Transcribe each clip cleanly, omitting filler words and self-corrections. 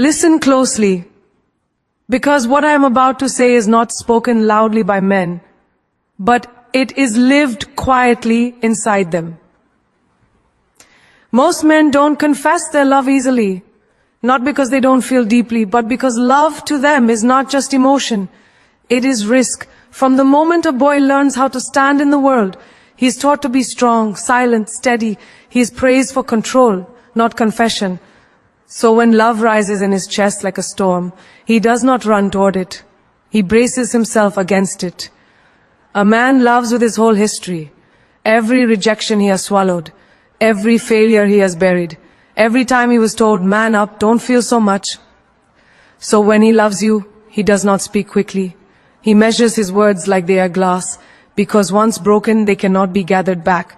Listen closely, because what I am about to say is not spoken loudly by men, but it is lived quietly inside them. Most men don't confess their love easily, not because they don't feel deeply, but because love to them is not just emotion, it is risk. From the moment a boy learns how to stand in the world, he is taught to be strong, silent, steady. He is praised for control, not confession. So when love rises in his chest like a storm, he does not run toward it. He braces himself against it. A man loves with his whole history. Every rejection he has swallowed, every failure he has buried, every time he was told, man up, don't feel so much. So when he loves you, he does not speak quickly. He measures his words like they are glass, because once broken, they cannot be gathered back.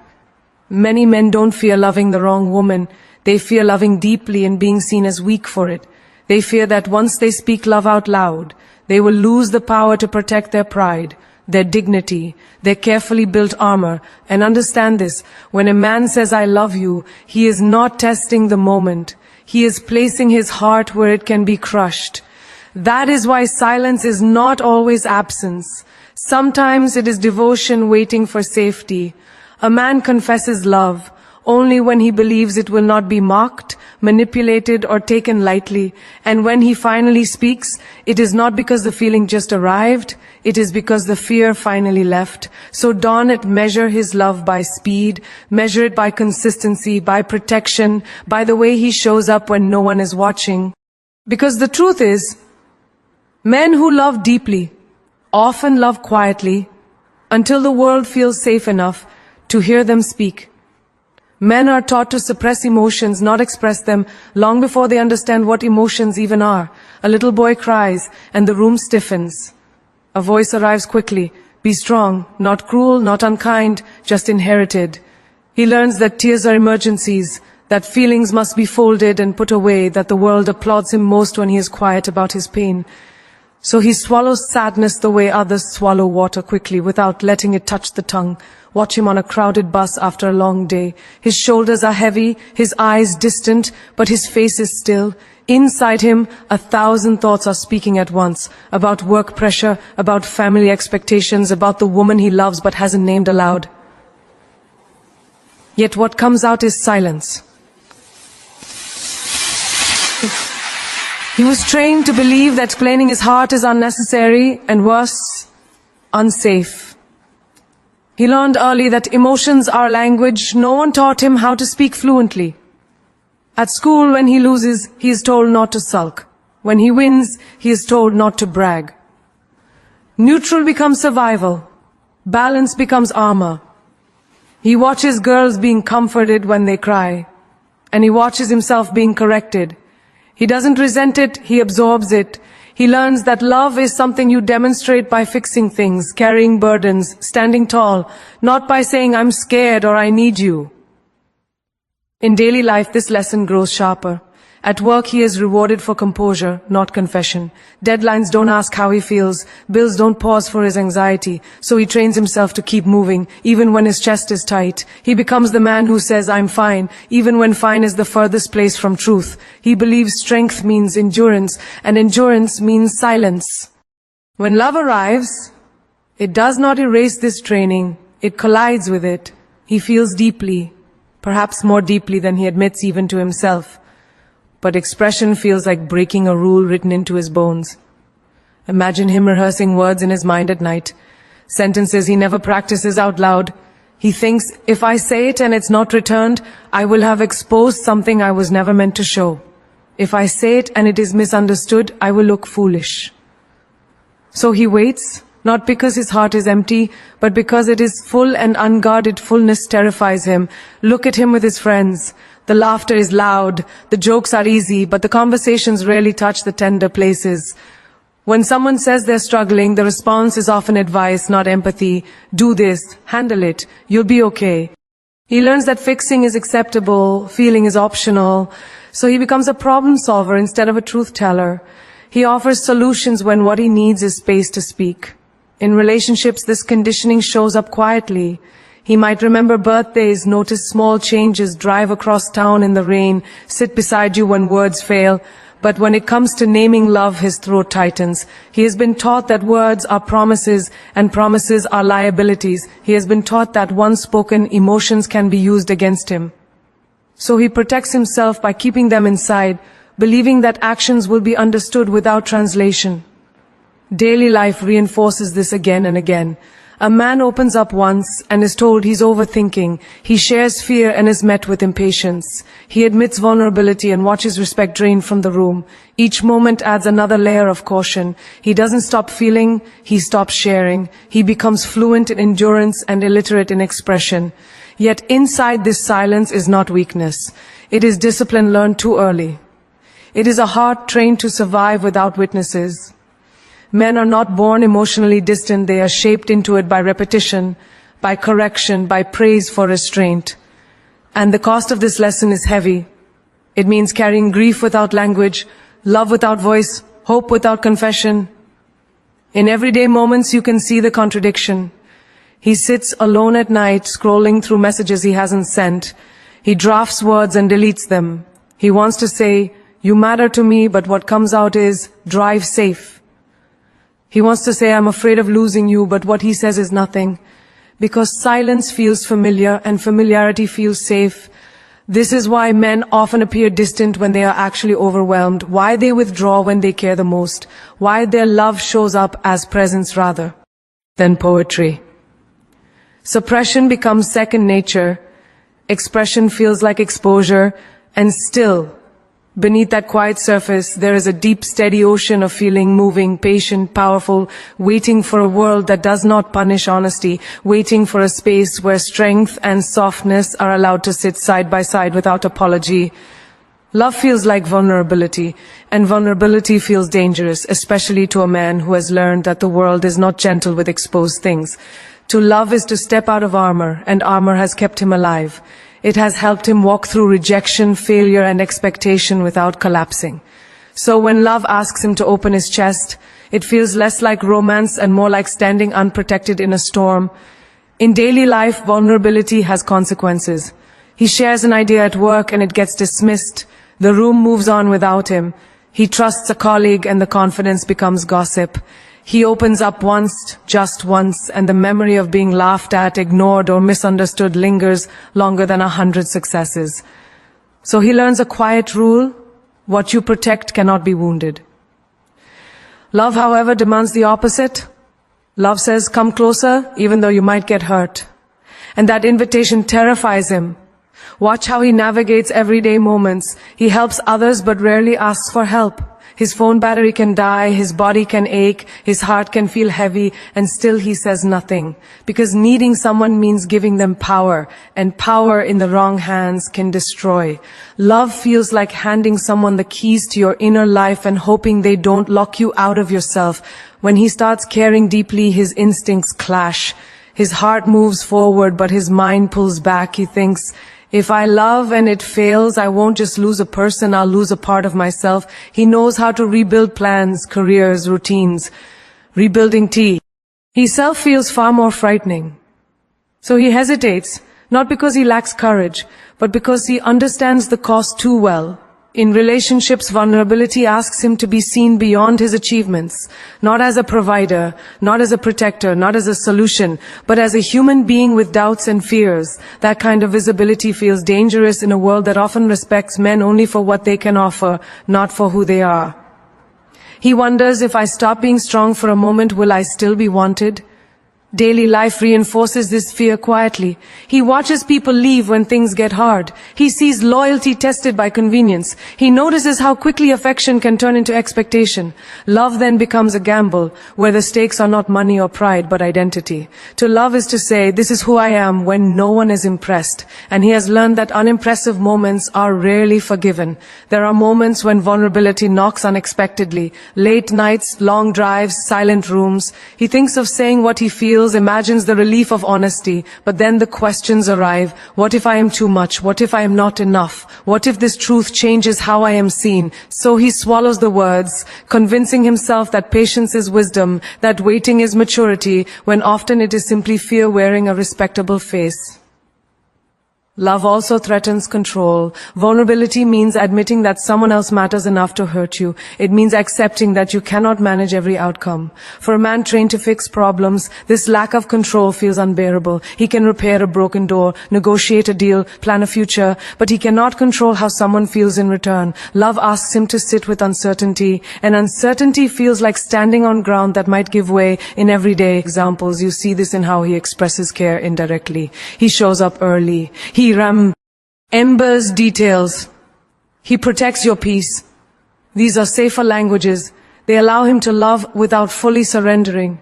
Many men don't fear loving the wrong woman. They fear loving deeply and being seen as weak for it. They fear that once they speak love out loud, they will lose the power to protect their pride, their dignity, their carefully built armor. And understand this, when a man says, I love you, he is not testing the moment. He is placing his heart where it can be crushed. That is why silence is not always absence. Sometimes it is devotion waiting for safety. A man confesses love only when he believes it will not be mocked, manipulated, or taken lightly. And when he finally speaks, it is not because the feeling just arrived, it is because the fear finally left. So don't measure his love by speed, measure it by consistency, by protection, by the way he shows up when no one is watching. Because the truth is, men who love deeply often love quietly until the world feels safe enough to hear them speak. Men are taught to suppress emotions, not express them, long before they understand what emotions even are. A little boy cries, and the room stiffens. A voice arrives quickly. Be strong, not cruel, not unkind, just inherited. He learns that tears are emergencies, that feelings must be folded and put away, that the world applauds him most when he is quiet about his pain. So he swallows sadness the way others swallow water quickly, without letting it touch the tongue. Watch him on a crowded bus after a long day. His shoulders are heavy, his eyes distant, but his face is still. Inside him, 1,000 thoughts are speaking at once, about work pressure, about family expectations, about the woman he loves but hasn't named aloud. Yet what comes out is silence. He was trained to believe that explaining his heart is unnecessary and worse, unsafe. He learned early that emotions are language. No one taught him how to speak fluently. At school, when he loses, he is told not to sulk. When he wins, he is told not to brag. Neutral becomes survival. Balance becomes armor. He watches girls being comforted when they cry, and he watches himself being corrected. He doesn't resent it, he absorbs it. He learns that love is something you demonstrate by fixing things, carrying burdens, standing tall, not by saying, I'm scared or I need you. In daily life, this lesson grows sharper. At work, he is rewarded for composure, not confession. Deadlines don't ask how he feels. Bills don't pause for his anxiety. So he trains himself to keep moving, even when his chest is tight. He becomes the man who says, I'm fine, even when fine is the furthest place from truth. He believes strength means endurance, and endurance means silence. When love arrives, it does not erase this training. It collides with it. He feels deeply, perhaps more deeply than he admits even to himself. But expression feels like breaking a rule written into his bones. Imagine him rehearsing words in his mind at night, sentences he never practices out loud. He thinks, if I say it and it's not returned, I will have exposed something I was never meant to show. If I say it and it is misunderstood, I will look foolish. So he waits, not because his heart is empty, but because it is full, and unguarded fullness terrifies him. Look at him with his friends. The laughter is loud, the jokes are easy, but the conversations rarely touch the tender places. When someone says they're struggling, the response is often advice, not empathy. Do this, handle it, you'll be okay. He learns that fixing is acceptable, feeling is optional, so he becomes a problem solver instead of a truth teller. He offers solutions when what he needs is space to speak. In relationships, this conditioning shows up quietly. He might remember birthdays, notice small changes, drive across town in the rain, sit beside you when words fail. But when it comes to naming love, his throat tightens. He has been taught that words are promises and promises are liabilities. He has been taught that once spoken emotions can be used against him. So he protects himself by keeping them inside, believing that actions will be understood without translation. Daily life reinforces this again and again. A man opens up once and is told he's overthinking. He shares fear and is met with impatience. He admits vulnerability and watches respect drain from the room. Each moment adds another layer of caution. He doesn't stop feeling, he stops sharing. He becomes fluent in endurance and illiterate in expression. Yet inside this silence is not weakness. It is discipline learned too early. It is a heart trained to survive without witnesses. Men are not born emotionally distant, they are shaped into it by repetition, by correction, by praise for restraint. And the cost of this lesson is heavy. It means carrying grief without language, love without voice, hope without confession. In everyday moments you can see the contradiction. He sits alone at night, scrolling through messages he hasn't sent. He drafts words and deletes them. He wants to say, "You matter to me," but what comes out is, "Drive safe." He wants to say, "I'm afraid of losing you," but what he says is nothing. Because silence feels familiar and familiarity feels safe. This is why men often appear distant when they are actually overwhelmed, why they withdraw when they care the most, why their love shows up as presence rather than poetry. Suppression becomes second nature. Expression feels like exposure, and still, beneath that quiet surface, there is a deep, steady ocean of feeling, moving, patient, powerful, waiting for a world that does not punish honesty, waiting for a space where strength and softness are allowed to sit side by side without apology. Love feels like vulnerability, and vulnerability feels dangerous, especially to a man who has learned that the world is not gentle with exposed things. To love is to step out of armor, and armor has kept him alive. It has helped him walk through rejection, failure, and expectation without collapsing. So when love asks him to open his chest, it feels less like romance and more like standing unprotected in a storm. In daily life, vulnerability has consequences. He shares an idea at work and it gets dismissed. The room moves on without him. He trusts a colleague and the confidence becomes gossip. He opens up once, just once, and the memory of being laughed at, ignored, or misunderstood lingers longer than 100 successes. So he learns a quiet rule: what you protect cannot be wounded. Love, however, demands the opposite. Love says, "Come closer, even though you might get hurt." And that invitation terrifies him. Watch how he navigates everyday moments. He helps others but rarely asks for help. His phone battery can die, his body can ache, his heart can feel heavy, and still he says nothing. Because needing someone means giving them power, and power in the wrong hands can destroy. Love feels like handing someone the keys to your inner life and hoping they don't lock you out of yourself. When he starts caring deeply, his instincts clash. His heart moves forward, but his mind pulls back. He thinks, if I love and it fails, I won't just lose a person, I'll lose a part of myself. He knows how to rebuild plans, careers, routines. Rebuilding tea. Himself feels far more frightening. So he hesitates, not because he lacks courage, but because he understands the cost too well. In relationships, vulnerability asks him to be seen beyond his achievements, not as a provider, not as a protector, not as a solution, but as a human being with doubts and fears. That kind of visibility feels dangerous in a world that often respects men only for what they can offer, not for who they are. He wonders, if I stop being strong for a moment, will I still be wanted? Daily life reinforces this fear quietly. He watches people leave when things get hard. He sees loyalty tested by convenience. He notices how quickly affection can turn into expectation. Love then becomes a gamble, where the stakes are not money or pride, but identity. To love is to say, this is who I am when no one is impressed. And he has learned that unimpressive moments are rarely forgiven. There are moments when vulnerability knocks unexpectedly. Late nights, long drives, silent rooms. He thinks of saying what he feels, imagines the relief of honesty, but then the questions arrive. What if I am too much? What if I am not enough? What if this truth changes how I am seen? So he swallows the words, convincing himself that patience is wisdom, that waiting is maturity, when often it is simply fear wearing a respectable face. Love also threatens control. Vulnerability means admitting that someone else matters enough to hurt you. It means accepting that you cannot manage every outcome. For a man trained to fix problems, this lack of control feels unbearable. He can repair a broken door, negotiate a deal, plan a future, but he cannot control how someone feels in return. Love asks him to sit with uncertainty, and uncertainty feels like standing on ground that might give way. In everyday examples, you see this in how he expresses care indirectly. He shows up early. He remembers details. He protects your peace. These are safer languages. They allow him to love without fully surrendering.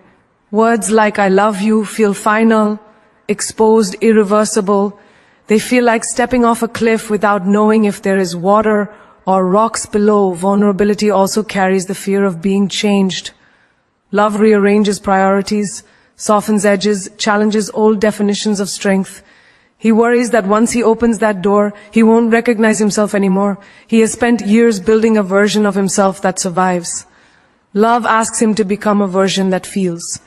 Words like I love you feel final, exposed, irreversible. They feel like stepping off a cliff without knowing if there is water or rocks below. Vulnerability also carries the fear of being changed. Love rearranges priorities, softens edges, challenges old definitions of strength. He worries that once he opens that door, he won't recognize himself anymore. He has spent years building a version of himself that survives. Love asks him to become a version that feels.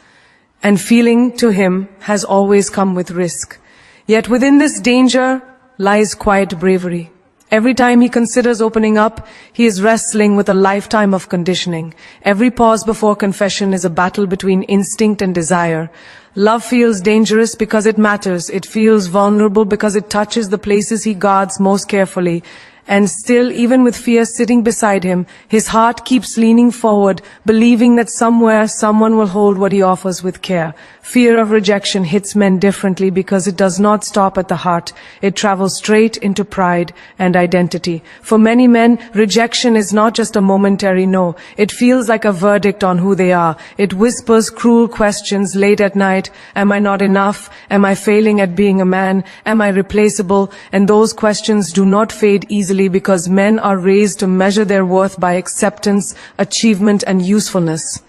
And feeling to him has always come with risk. Yet within this danger lies quiet bravery. Every time he considers opening up, he is wrestling with a lifetime of conditioning. Every pause before confession is a battle between instinct and desire. Love feels dangerous because it matters. It feels vulnerable because it touches the places he guards most carefully. And still, even with fear sitting beside him, his heart keeps leaning forward, believing that somewhere someone will hold what he offers with care. Fear of rejection hits men differently because it does not stop at the heart. It travels straight into pride and identity. For many men, rejection is not just a momentary no. It feels like a verdict on who they are. It whispers cruel questions late at night. Am I not enough? Am I failing at being a man? Am I replaceable? And those questions do not fade easily because men are raised to measure their worth by acceptance, achievement, and usefulness.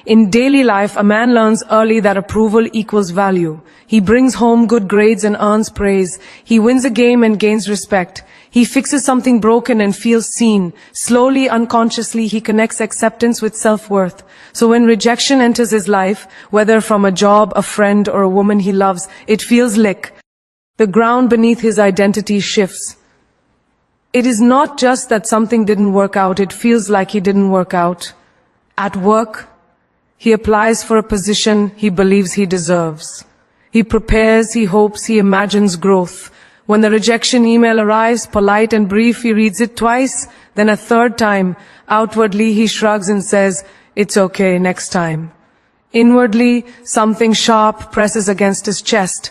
In daily life, a man learns early that approval equals value. He brings home good grades and earns praise. He wins a game and gains respect. He fixes something broken and feels seen. Slowly, unconsciously, he connects acceptance with self-worth. So when rejection enters his life, whether from a job, a friend, or a woman he loves, it feels like the ground beneath his identity shifts. It is not just that something didn't work out, it feels like he didn't work out. At work, he applies for a position he believes he deserves. He prepares, he hopes, he imagines growth. When the rejection email arrives, polite and brief, he reads it twice, then a third time. Outwardly, he shrugs and says, "It's okay, next time." Inwardly, something sharp presses against his chest.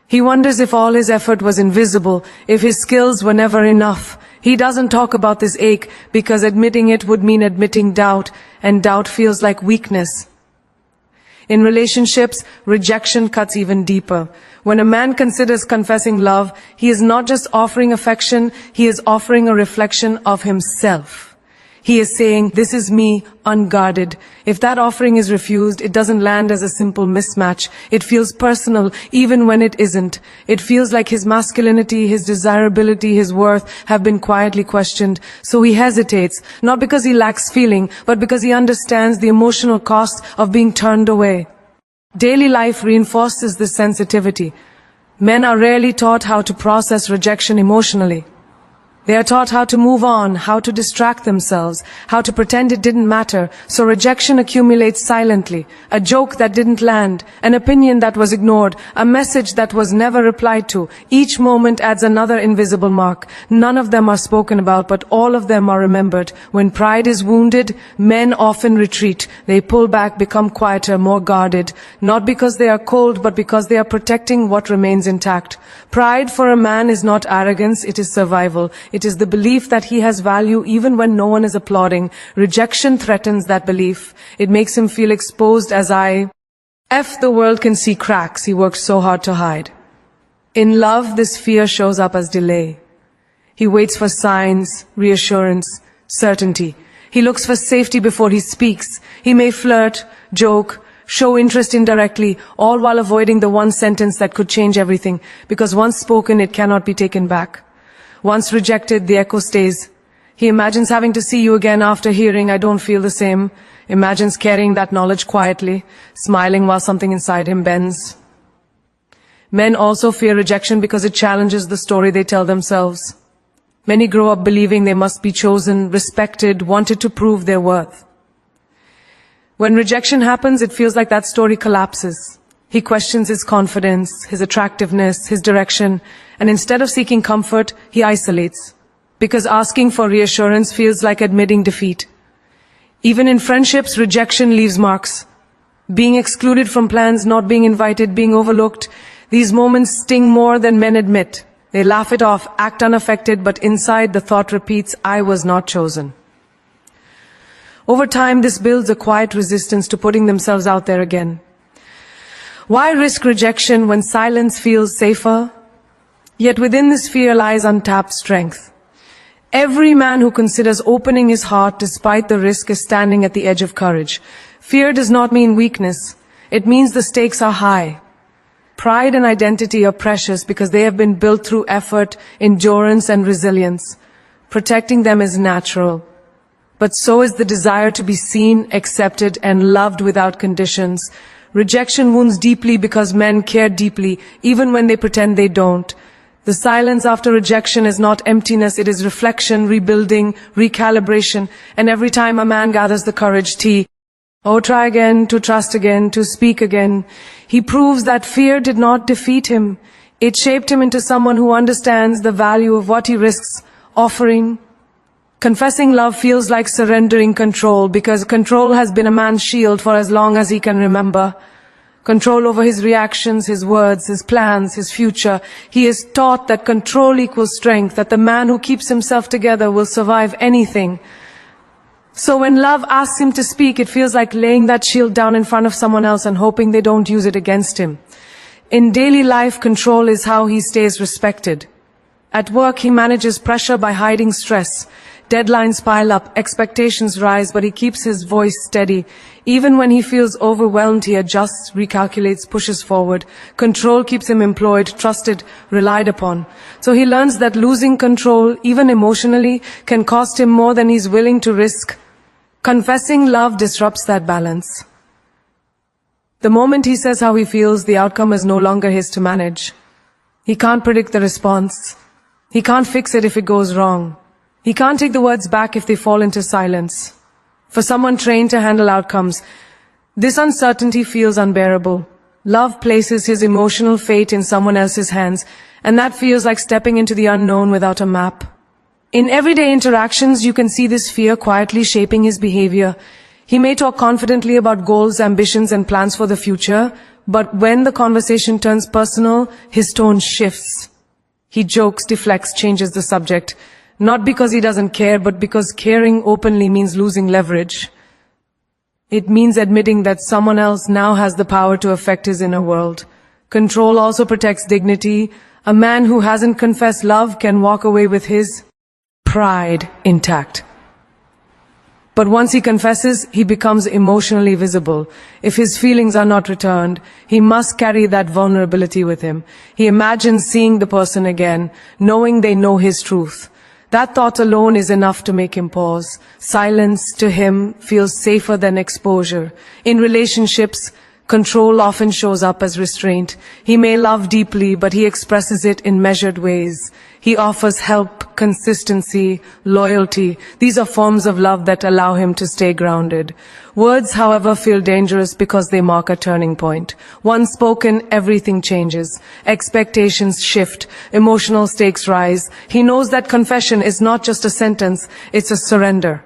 He wonders if all his effort was invisible, if his skills were never enough. He doesn't talk about this ache because admitting it would mean admitting doubt, and doubt feels like weakness. In relationships, rejection cuts even deeper. When a man considers confessing love, he is not just offering affection, he is offering a reflection of himself. He is saying, "This is me, unguarded." If that offering is refused, it doesn't land as a simple mismatch. It feels personal, even when it isn't. It feels like his masculinity, his desirability, his worth have been quietly questioned. So he hesitates, not because he lacks feeling, but because he understands the emotional cost of being turned away. Daily life reinforces this sensitivity. Men are rarely taught how to process rejection emotionally. They are taught how to move on, how to distract themselves, how to pretend it didn't matter, so rejection accumulates silently. A joke that didn't land, an opinion that was ignored, a message that was never replied to. Each moment adds another invisible mark. None of them are spoken about, but all of them are remembered. When pride is wounded, men often retreat. They pull back, become quieter, more guarded, not because they are cold, but because they are protecting what remains intact. Pride for a man is not arrogance, it is survival. It is the belief that he has value even when no one is applauding. Rejection threatens that belief. It makes him feel exposed as the world can see cracks he worked so hard to hide. In love, this fear shows up as delay. He waits for signs, reassurance, certainty. He looks for safety before he speaks. He may flirt, joke, show interest indirectly, all while avoiding the one sentence that could change everything, because once spoken, it cannot be taken back. Once rejected, the echo stays. He imagines having to see you again after hearing, "I don't feel the same." Imagines carrying that knowledge quietly, smiling while something inside him bends. Men also fear rejection because it challenges the story they tell themselves. Many grow up believing they must be chosen, respected, wanted to prove their worth. When rejection happens, it feels like that story collapses. He questions his confidence, his attractiveness, his direction, and instead of seeking comfort, he isolates. Because asking for reassurance feels like admitting defeat. Even in friendships, rejection leaves marks. Being excluded from plans, not being invited, being overlooked, these moments sting more than men admit. They laugh it off, act unaffected, but inside the thought repeats, I was not chosen. Over time, this builds a quiet resistance to putting themselves out there again. Why risk rejection when silence feels safer? Yet within this fear lies untapped strength. Every man who considers opening his heart despite the risk is standing at the edge of courage. Fear does not mean weakness. It means the stakes are high. Pride and identity are precious because they have been built through effort, endurance, and resilience. Protecting them is natural. But so is the desire to be seen, accepted, and loved without conditions. Rejection wounds deeply because men care deeply, even when they pretend they don't. The silence after rejection is not emptiness, it is reflection, rebuilding, recalibration, and every time a man gathers the courage to try again, to trust again, to speak again, he proves that fear did not defeat him. It shaped him into someone who understands the value of what he risks offering. Confessing love feels like surrendering control because control has been a man's shield for as long as he can remember. Control over his reactions, his words, his plans, his future. He is taught that control equals strength, that the man who keeps himself together will survive anything. So when love asks him to speak, it feels like laying that shield down in front of someone else and hoping they don't use it against him. In daily life, control is how he stays respected. At work, he manages pressure by hiding stress. Deadlines pile up, expectations rise, but he keeps his voice steady. Even when he feels overwhelmed, he adjusts, recalculates, pushes forward. Control keeps him employed, trusted, relied upon. So he learns that losing control, even emotionally, can cost him more than he's willing to risk. Confessing love disrupts that balance. The moment he says how he feels, the outcome is no longer his to manage. He can't predict the response. He can't fix it if it goes wrong. He can't take the words back if they fall into silence. For someone trained to handle outcomes, this uncertainty feels unbearable. Love places his emotional fate in someone else's hands, and that feels like stepping into the unknown without a map. In everyday interactions, you can see this fear quietly shaping his behavior. He may talk confidently about goals, ambitions, and plans for the future, but when the conversation turns personal, his tone shifts. He jokes, deflects, changes the subject. Not because he doesn't care, but because caring openly means losing leverage. It means admitting that someone else now has the power to affect his inner world. Control also protects dignity. A man who hasn't confessed love can walk away with his pride intact. But once he confesses, he becomes emotionally visible. If his feelings are not returned, he must carry that vulnerability with him. He imagines seeing the person again, knowing they know his truth. That thought alone is enough to make him pause. Silence to him feels safer than exposure. In relationships, control often shows up as restraint. He may love deeply, but he expresses it in measured ways. He offers help, consistency, loyalty. These are forms of love that allow him to stay grounded. Words, however, feel dangerous because they mark a turning point. Once spoken, everything changes. Expectations shift. Emotional stakes rise. He knows that confession is not just a sentence, it's a surrender.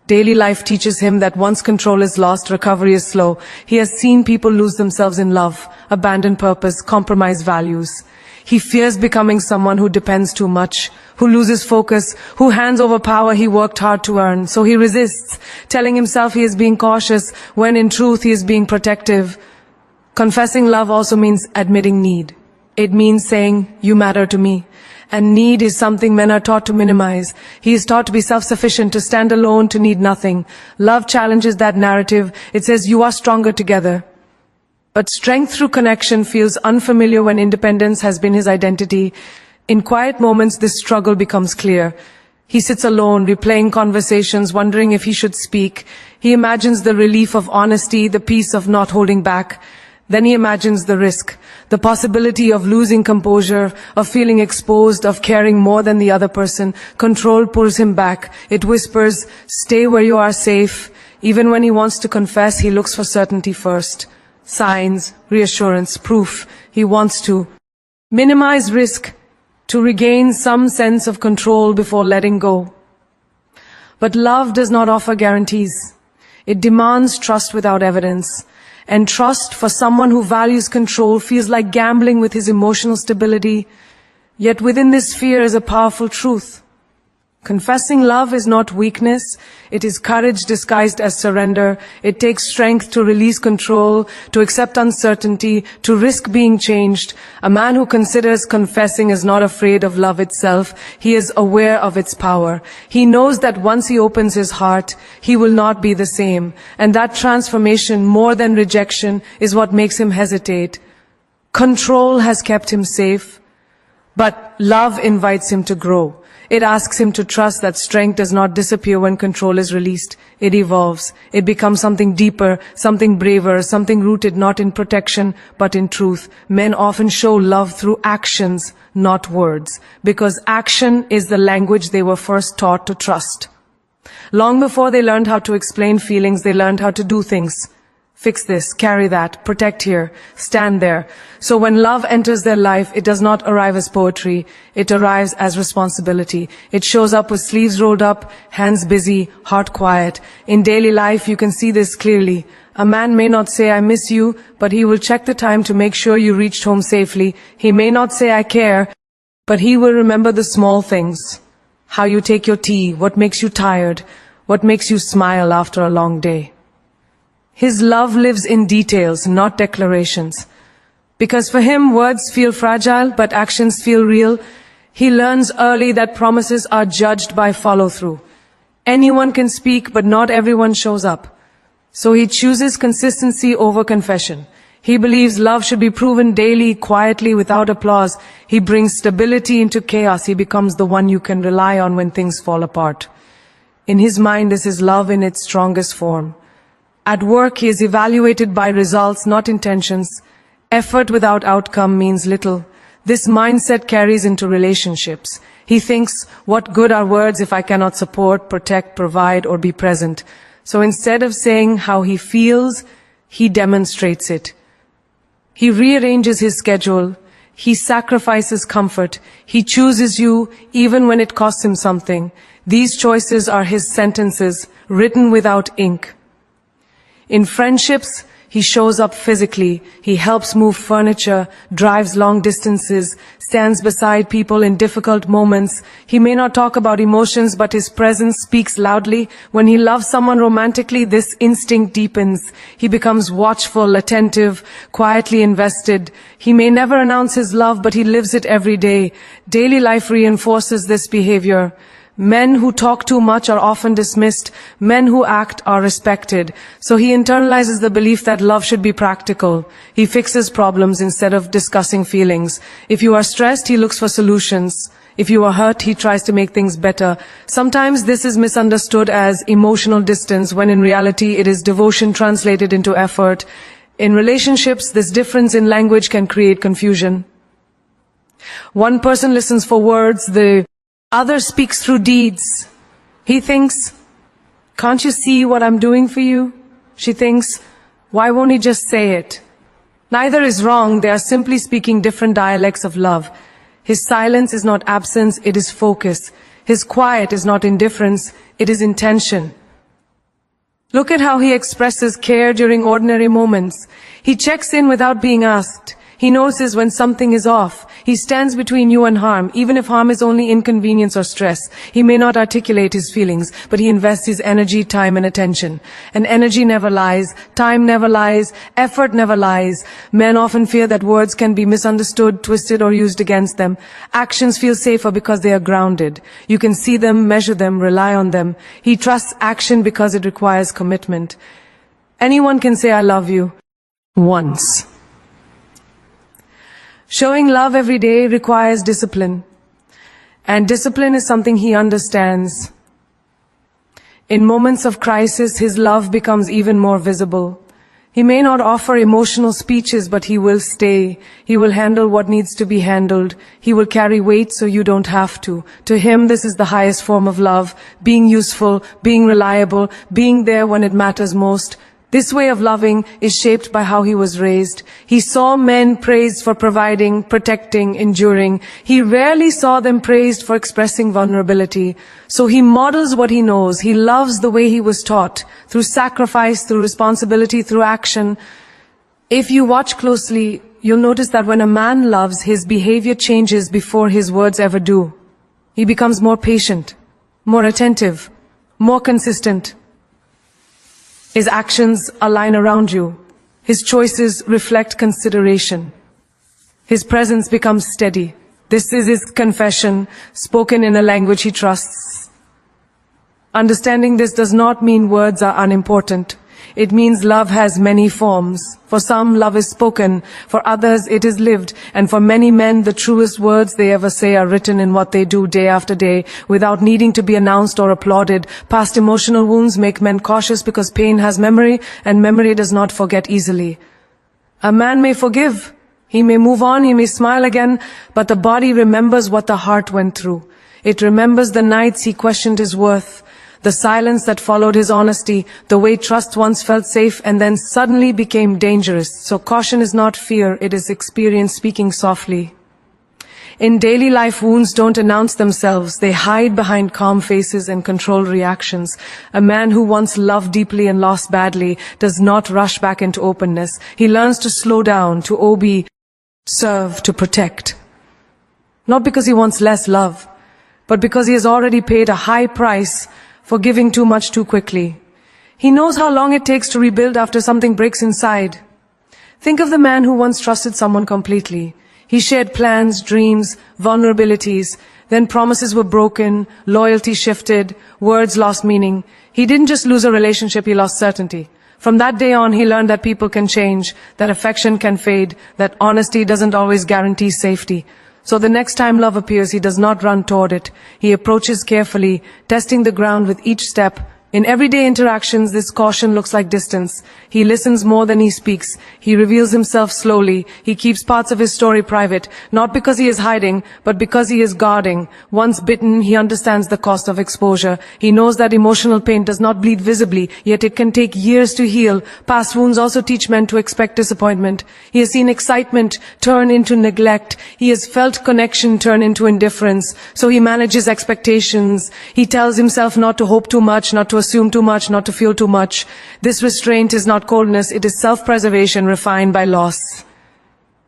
Daily life teaches him that once control is lost, recovery is slow. He has seen people lose themselves in love, abandon purpose, compromise values. He fears becoming someone who depends too much, who loses focus, who hands over power he worked hard to earn. So he resists, telling himself he is being cautious, when in truth he is being protective. Confessing love also means admitting need. It means saying, you matter to me. And need is something men are taught to minimize. He is taught to be self-sufficient, to stand alone, to need nothing. Love challenges that narrative. It says you are stronger together. But strength through connection feels unfamiliar when independence has been his identity. In quiet moments, this struggle becomes clear. He sits alone, replaying conversations, wondering if he should speak. He imagines the relief of honesty, the peace of not holding back. Then he imagines the risk. the possibility of losing composure, of feeling exposed, of caring more than the other person. Control pulls him back. It whispers, stay where you are safe. Even when he wants to confess, he looks for certainty first. Signs, reassurance, proof. He wants to minimize risk, to regain some sense of control before letting go. But love does not offer guarantees. It demands trust without evidence. And trust for someone who values control feels like gambling with his emotional stability. Yet within this fear is a powerful truth. Confessing love is not weakness. It is courage disguised as surrender. It takes strength to release control, to accept uncertainty, to risk being changed. A man who considers confessing is not afraid of love itself. He is aware of its power. He knows that once he opens his heart, he will not be the same. And that transformation, more than rejection, is what makes him hesitate. Control has kept him safe, but love invites him to grow. It asks him to trust that strength does not disappear when control is released. It evolves. It becomes something deeper, something braver, something rooted not in protection, but in truth. Men often show love through actions, not words, because action is the language they were first taught to trust. Long before they learned how to explain feelings, they learned how to do things. Fix this, carry that, protect here, stand there. So when love enters their life, it does not arrive as poetry. It arrives as responsibility. It shows up with sleeves rolled up, hands busy, heart quiet. In daily life, you can see this clearly. A man may not say, I miss you, but he will check the time to make sure you reached home safely. He may not say, I care, but he will remember the small things. How you take your tea, what makes you tired, what makes you smile after a long day. His love lives in details, not declarations. Because for him, words feel fragile, but actions feel real. He learns early that promises are judged by follow-through. Anyone can speak, but not everyone shows up. So he chooses consistency over confession. He believes love should be proven daily, quietly, without applause. He brings stability into chaos. He becomes the one you can rely on when things fall apart. In his mind, this is love in its strongest form. At work, he is evaluated by results, not intentions. Effort without outcome means little. This mindset carries into relationships. He thinks, what good are words if I cannot support, protect, provide, or be present? So instead of saying how he feels, he demonstrates it. He rearranges his schedule. He sacrifices comfort. He chooses you even when it costs him something. These choices are his sentences, written without ink. In friendships, he shows up physically. He helps move furniture, drives long distances, stands beside people in difficult moments. He may not talk about emotions, but his presence speaks loudly. When he loves someone romantically, this instinct deepens. He becomes watchful, attentive, quietly invested. He may never announce his love, but he lives it every day. Daily life reinforces this behavior. Men who talk too much are often dismissed. Men who act are respected. So he internalizes the belief that love should be practical. He fixes problems instead of discussing feelings. If you are stressed, he looks for solutions. If you are hurt, he tries to make things better. Sometimes this is misunderstood as emotional distance, when in reality it is devotion translated into effort. In relationships, this difference in language can create confusion. One person listens for words, the other speaks through deeds. He thinks, can't you see what I'm doing for you? She thinks, why won't he just say it? Neither is wrong. They are simply speaking different dialects of love. His silence is not absence, it is focus. His quiet is not indifference, it is intention. Look at how he expresses care during ordinary moments. He checks in without being asked. He notices when something is off. He stands between you and harm, even if harm is only inconvenience or stress. He may not articulate his feelings, but he invests his energy, time, and attention. And energy never lies, time never lies, effort never lies. Men often fear that words can be misunderstood, twisted, or used against them. Actions feel safer because they are grounded. You can see them, measure them, rely on them. He trusts action because it requires commitment. Anyone can say, I love you, once. Showing love every day requires discipline. And discipline is something he understands. In moments of crisis, his love becomes even more visible. He may not offer emotional speeches, but he will stay. He will handle what needs to be handled. He will carry weight so you don't have to. To him, this is the highest form of love, being useful, being reliable, being there when it matters most. This way of loving is shaped by how he was raised. He saw men praised for providing, protecting, enduring. He rarely saw them praised for expressing vulnerability. So he models what he knows. He loves the way he was taught, through sacrifice, through responsibility, through action. If you watch closely, you'll notice that when a man loves, his behavior changes before his words ever do. He becomes more patient, more attentive, more consistent. His actions align around you. His choices reflect consideration. His presence becomes steady. This is his confession, spoken in a language he trusts. Understanding this does not mean words are unimportant. It means love has many forms. For some, love is spoken. For others, it is lived. And for many men, the truest words they ever say are written in what they do day after day, without needing to be announced or applauded. Past emotional wounds make men cautious because pain has memory, and memory does not forget easily. A man may forgive. He may move on, he may smile again, but the body remembers what the heart went through. It remembers the nights he questioned his worth, the silence that followed his honesty, the way trust once felt safe and then suddenly became dangerous. So caution is not fear, it is experience speaking softly. In daily life, wounds don't announce themselves. They hide behind calm faces and controlled reactions. A man who once loved deeply and lost badly does not rush back into openness. He learns to slow down, to obey, serve, to protect. Not because he wants less love, but because he has already paid a high price for giving too much too quickly. He knows how long it takes to rebuild after something breaks inside. Think of the man who once trusted someone completely. He shared plans, dreams, vulnerabilities. Then promises were broken, loyalty shifted, words lost meaning. He didn't just lose a relationship, he lost certainty. From that day on, he learned that people can change, that affection can fade, that honesty doesn't always guarantee safety. So the next time love appears, he does not run toward it. He approaches carefully, testing the ground with each step. In everyday interactions, this caution looks like distance. He listens more than he speaks. He reveals himself slowly. He keeps parts of his story private, not because he is hiding, but because he is guarding. Once bitten, he understands the cost of exposure. He knows that emotional pain does not bleed visibly, yet it can take years to heal. Past wounds also teach men to expect disappointment. He has seen excitement turn into neglect. He has felt connection turn into indifference. So he manages expectations. He tells himself not to hope too much, not to assume too much, not to feel too much. This restraint is not coldness, it is self-preservation refined by loss.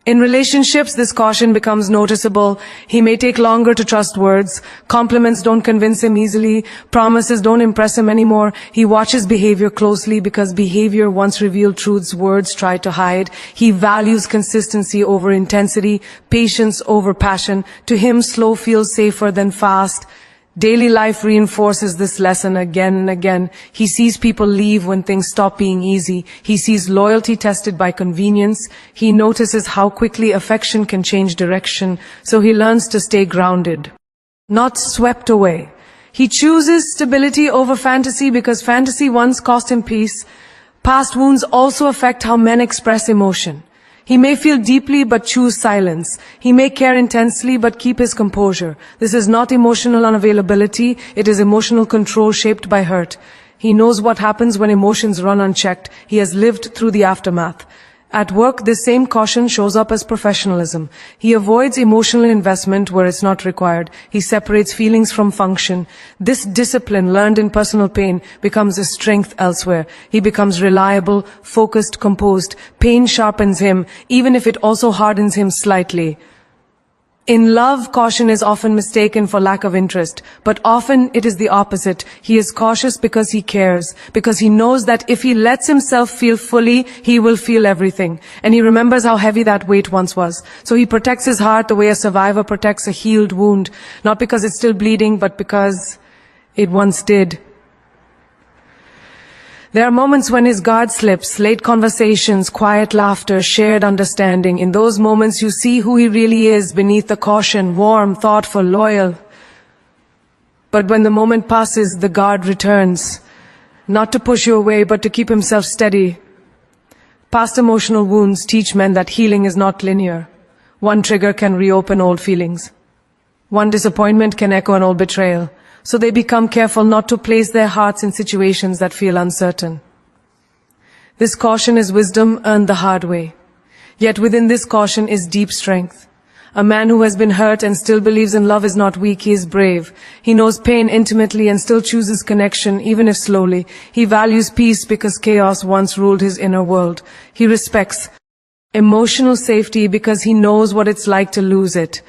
In relationships, this caution becomes noticeable. He may take longer to trust words. Compliments don't convince him easily. Promises don't impress him anymore. He watches behavior closely because behavior once revealed truths words try to hide. He values consistency over intensity, patience over passion. To him, slow feels safer than fast. Daily life reinforces this lesson again and again. He sees people leave when things stop being easy. He sees loyalty tested by convenience. He notices how quickly affection can change direction, so he learns to stay grounded, not swept away. He chooses stability over fantasy because fantasy once cost him peace. Past wounds also affect how men express emotion. He may feel deeply but choose silence. He may care intensely but keep his composure. This is not emotional unavailability, it is emotional control shaped by hurt. He knows what happens when emotions run unchecked. He has lived through the aftermath. At work, this same caution shows up as professionalism. He avoids emotional investment where it's not required. He separates feelings from function. This discipline learned in personal pain becomes a strength elsewhere. He becomes reliable, focused, composed. Pain sharpens him, even if it also hardens him slightly. In love, caution is often mistaken for lack of interest, but often it is the opposite. He is cautious because he cares, because he knows that if he lets himself feel fully, he will feel everything. And he remembers how heavy that weight once was. So he protects his heart the way a survivor protects a healed wound, not because it's still bleeding, but because it once did. There are moments when his guard slips, late conversations, quiet laughter, shared understanding. In those moments you see who he really is beneath the caution, warm, thoughtful, loyal. But when the moment passes, the guard returns, not to push you away, but to keep himself steady, Past emotional wounds teach men that healing is not linear. One trigger can reopen old feelings. One disappointment can echo an old betrayal. So they become careful not to place their hearts in situations that feel uncertain. This caution is wisdom earned the hard way. Yet within this caution is deep strength. A man who has been hurt and still believes in love is not weak, he is brave. He knows pain intimately and still chooses connection, even if slowly. He values peace because chaos once ruled his inner world. He respects emotional safety because he knows what it's like to lose it.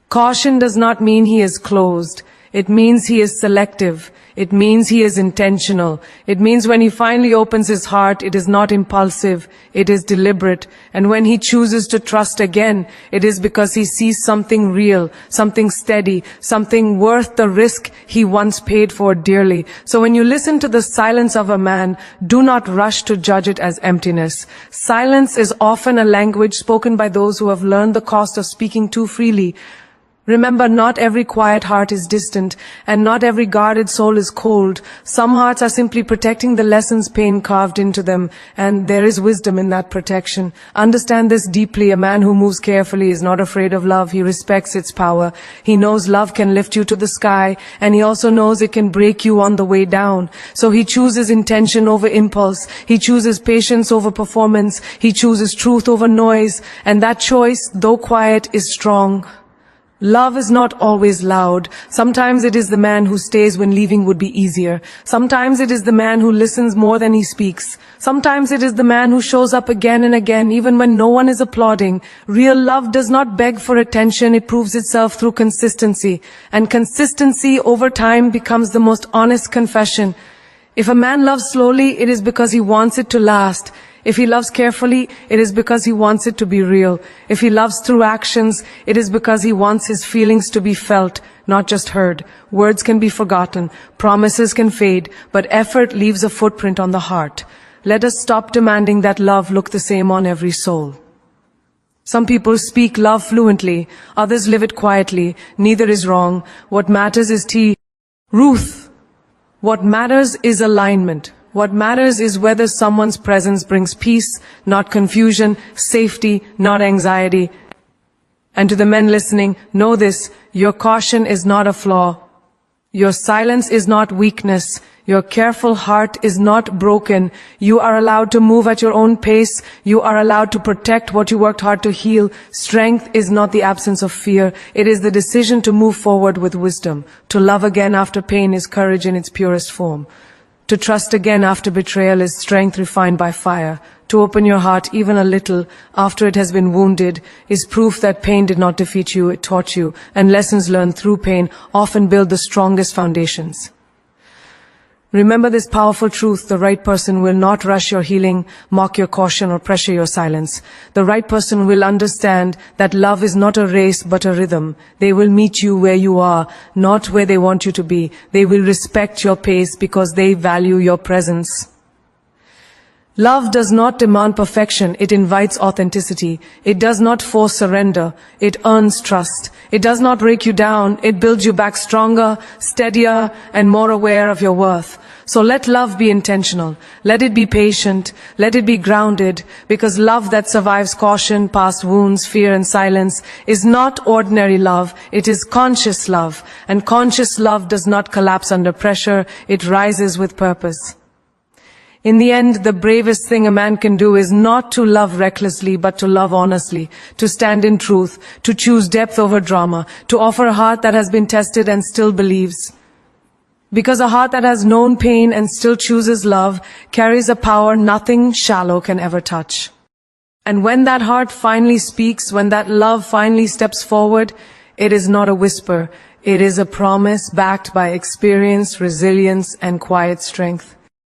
Caution does not mean he is closed. It means he is selective. It means he is intentional. It means when he finally opens his heart, it is not impulsive, it is deliberate. And when he chooses to trust again, it is because he sees something real, something steady, something worth the risk he once paid for dearly. So when you listen to the silence of a man, do not rush to judge it as emptiness. Silence is often a language spoken by those who have learned the cost of speaking too freely. Remember, not every quiet heart is distant, and not every guarded soul is cold. Some hearts are simply protecting the lessons pain carved into them, and there is wisdom in that protection. Understand this deeply. A man who moves carefully is not afraid of love. He respects its power. He knows love can lift you to the sky, and he also knows it can break you on the way down. So he chooses intention over impulse. He chooses patience over performance. He chooses truth over noise, and that choice, though quiet, is strong. Love is not always loud. Sometimes it is the man who stays when leaving would be easier. Sometimes it is the man who listens more than he speaks. Sometimes it is the man who shows up again and again, even when no one is applauding. Real love does not beg for attention. It proves itself through consistency. And consistency over time becomes the most honest confession. If a man loves slowly, it is because he wants it to last. If he loves carefully, it is because he wants it to be real. If he loves through actions, it is because he wants his feelings to be felt, not just heard. Words can be forgotten, promises can fade, but effort leaves a footprint on the heart. Let us stop demanding that love look the same on every soul. Some people speak love fluently, others live it quietly. Neither is wrong. What matters is Ruth. What matters is alignment. What matters is whether someone's presence brings peace, not confusion, safety, not anxiety. And to the men listening, know this, your caution is not a flaw. Your silence is not weakness. Your careful heart is not broken. You are allowed to move at your own pace. You are allowed to protect what you worked hard to heal. Strength is not the absence of fear. It is the decision to move forward with wisdom. To love again after pain is courage in its purest form. To trust again after betrayal is strength refined by fire. To open your heart even a little after it has been wounded is proof that pain did not defeat you, it taught you, and lessons learned through pain often build the strongest foundations. Remember this powerful truth: the right person will not rush your healing, mock your caution, or pressure your silence. The right person will understand that love is not a race but a rhythm. They will meet you where you are, not where they want you to be. They will respect your pace because they value your presence. Love does not demand perfection, it invites authenticity. It does not force surrender, it earns trust. It does not break you down, it builds you back stronger, steadier, and more aware of your worth. So let love be intentional, let it be patient, let it be grounded, because love that survives caution, past wounds, fear, and silence is not ordinary love, it is conscious love. And conscious love does not collapse under pressure, it rises with purpose. In the end, the bravest thing a man can do is not to love recklessly, but to love honestly, to stand in truth, to choose depth over drama, to offer a heart that has been tested and still believes. Because a heart that has known pain and still chooses love carries a power nothing shallow can ever touch. And when that heart finally speaks, when that love finally steps forward, it is not a whisper, it is a promise backed by experience, resilience, and quiet strength.